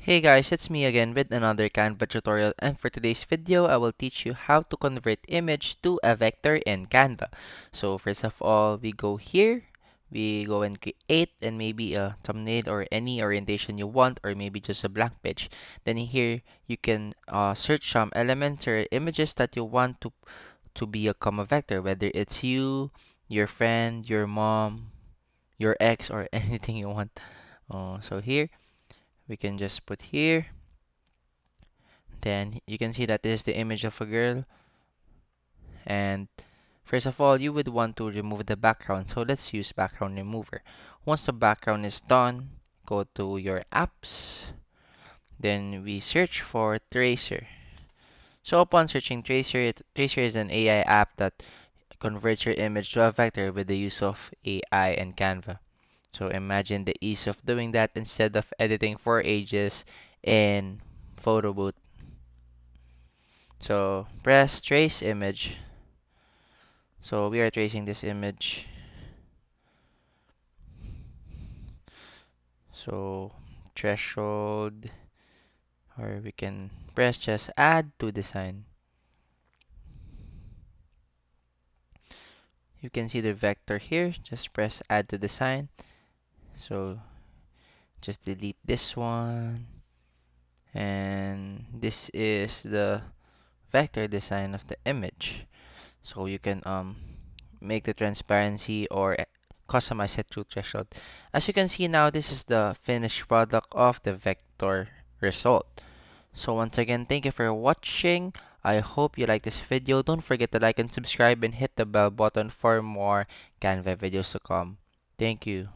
Hey guys, it's me again with another Canva tutorial, and for today's video, I will teach you how to convert image to a vector in Canva. So first of all, we go here, we go and create and maybe a thumbnail or any orientation you want, or maybe just a blank page. Then here you can search some elements or images that you want to be a comma vector, whether it's you, your friend, your mom, your ex, or anything you want. So here we can just put here. Then you can see that this is the image of a girl. And first of all, you would want to remove the background. So let's use background remover. Once the background is done, go to your apps. Then we search for Tracer. So upon searching Tracer, Tracer is an AI app that converts your image to a vector with the use of AI and Canva. So imagine the ease of doing that instead of editing for ages in photo booth. So press trace image. So we are tracing this image. So threshold, or we can press just add to design. You can see the vector here. Just press add to design. So just delete this one. And this is the vector design of the image. So you can make the transparency or customize it through threshold. As you can see now, this is the finished product of the vector result. So once again, thank you for watching. I hope you like this video. Don't forget to like and subscribe and hit the bell button for more Canva videos to come. Thank you.